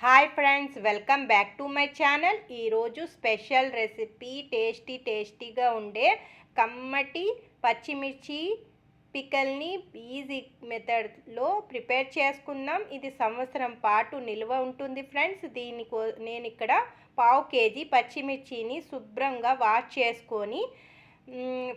Hi friends, welcome back to my channel. ఈరోజు special recipe టేస్టీగా ఉండే కమ్మటి పచ్చిమిర్చి పికల్ని ఈజీ మెథడ్లో ప్రిపేర్ చేసుకుందాం. ఇది సంవత్సరం పాటు నిల్వ ఉంటుంది ఫ్రెండ్స్. నేను ఇక్కడ పావు కేజీ పచ్చిమిర్చిని శుభ్రంగా వాష్ చేసుకొని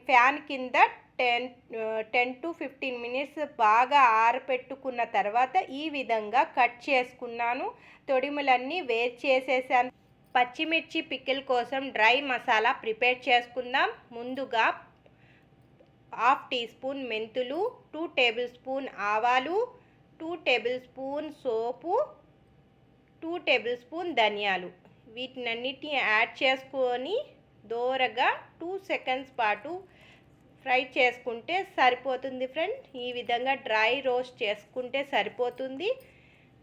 ఫ్యాన్ కింద 10 to 15 మినిట్స్ బాగా ఆరపెట్టుకున్న తర్వాత ఈ విధంగా కట్ చేసుకున్నాను. తొడిములన్నీ వేరు చేసేసాను. పచ్చిమిర్చి పికిల్ కోసం డ్రై మసాలా ప్రిపేర్ చేసుకుందాం. ముందుగా 1/2 టీ స్పూన్ మెంతులు, 2 టేబుల్ స్పూన్ ఆవాలు, 2 టేబుల్ స్పూన్ సోపు, 2 టేబుల్ స్పూన్ ధనియాలు, వీటినన్నిటిని యాడ్ చేసుకొని దోరగా 2 సెకండ్స్ పాటు ఫ్రై చేసుకుంటే సరిపోతుంది ఫ్రెండ్. ఈ విధంగా డ్రై రోస్ట్ చేసుకుంటే సరిపోతుంది.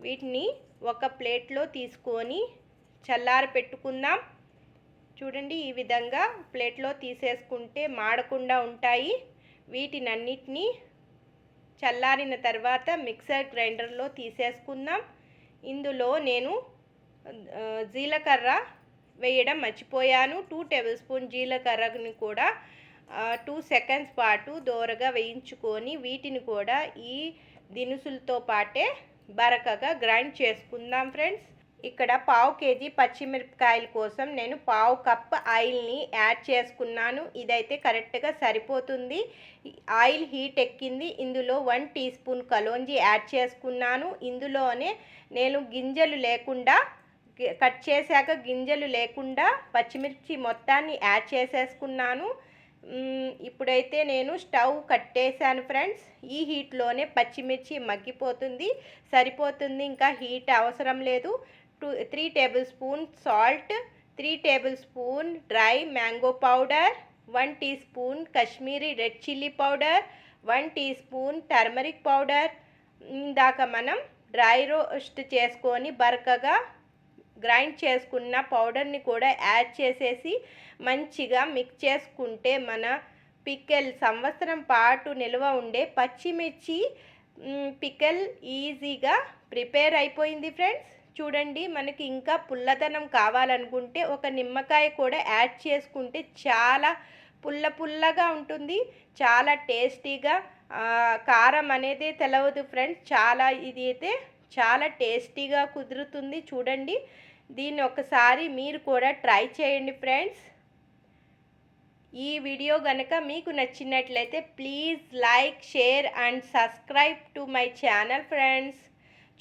వీటిని ఒక ప్లేట్లో తీసుకొని చల్లారి పెట్టుకుందాం. చూడండి, ఈ విధంగా ప్లేట్లో తీసేసుకుంటే మాడకుండా ఉంటాయి. వీటినన్నిటినీ చల్లారిన తర్వాత మిక్సర్ గ్రైండర్లో తీసేసుకుందాం. ఇందులో నేను జీలకర్ర వేయడం మర్చిపోయాను. 2 టేబుల్ స్పూన్ జీలకర్రని కూడా 2 సెకండ్స్ పాటు దోరగా వేయించుకొని వీటిని కూడా ఈ దినుసులతో పాటే బరకగా గ్రైండ్ చేసుకుందాం ఫ్రెండ్స్. ఇక్కడ పావు కేజీ పచ్చిమిరపకాయల కోసం నేను పావు కప్ ఆయిల్ని యాడ్ చేసుకున్నాను. ఇదైతే కరెక్ట్గా సరిపోతుంది. ఆయిల్ హీట్ ఎక్కింది. ఇందులో 1 టీ స్పూన్ కలోంజీ యాడ్ చేసుకున్నాను. ఇందులోనే నేను గింజలు లేకుండా కట్ చేశాక గింజలు లేకుండా పచ్చిమిర్చి మొత్తాన్ని యాడ్ చేసేసుకున్నాను. ఇప్పుడైతే నేను స్టవ్ కట్టేశాను ఫ్రెండ్స్. ఈ హీట్లోనే పచ్చిమిర్చి మగ్గిపోతుంది, సరిపోతుంది. ఇంకా హీట్ అవసరం లేదు. 3 tablespoon salt, 3 tablespoon dry mango powder, 1 teaspoon Kashmiri red chilli powder, 1 teaspoon turmeric powder. ఇందాక మనం డ్రై రోస్ట్ చేసుకొని బరకగా గ్రైండ్ చేసుకున్న పౌడర్ని కూడా యాడ్ చేసేసి మంచిగా మిక్స్ చేసుకుంటే మన పికెల్ సంవత్సరం పాటు నిల్వ ఉండే పచ్చిమిర్చి పికెల్ ఈజీగా ప్రిపేర్ అయిపోయింది ఫ్రెండ్స్. చూడండి, మనకి ఇంకా పుల్లదనం కావాలనుకుంటే ఒక నిమ్మకాయ కూడా యాడ్ చేసుకుంటే చాలా పుల్లగా ఉంటుంది. చాలా టేస్టీగా, కారం అనేది తెలవదు ఫ్రెండ్స్. ఇది అయితే చాలా టేస్టీగా కుదురుతుంది. చూడండి, దీన్ని ఒకసారి మీరు కూడా ట్రై చేయండి ఫ్రెండ్స్. ఈ వీడియో కనుక మీకు నచ్చినట్లయితే please like, share and subscribe to my channel friends.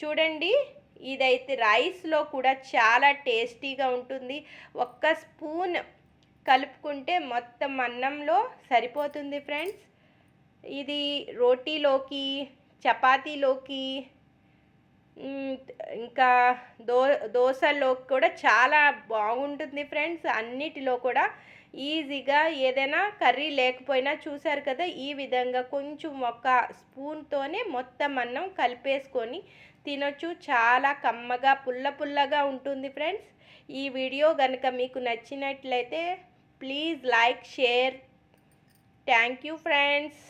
చూడండి, ఇదైతే రైస్లో కూడా చాలా టేస్టీగా ఉంటుంది. 1 స్పూన్ కలుపుకుంటే మొత్తం అన్నంలో సరిపోతుంది ఫ్రెండ్స్. ఇది రోటీలోకి, చపాతీలోకి, ఇంకా దోశలోకి కూడా చాలా బాగుంటుంది ఫ్రెండ్స్. అన్నిటిలో కూడా ఈజీగా, ఏదైనా కర్రీ లేకపోయినా చూసారు కదా, ఈ విధంగా కొంచెం 1 స్పూన్తోనే మొత్తం అన్నం కలిపేసుకొని తినొచ్చు. చాలా కమ్మగా పుల్లగా ఉంటుంది ఫ్రెండ్స్. ఈ వీడియో కనుక మీకు నచ్చినట్లయితే please like, share. Thank you friends.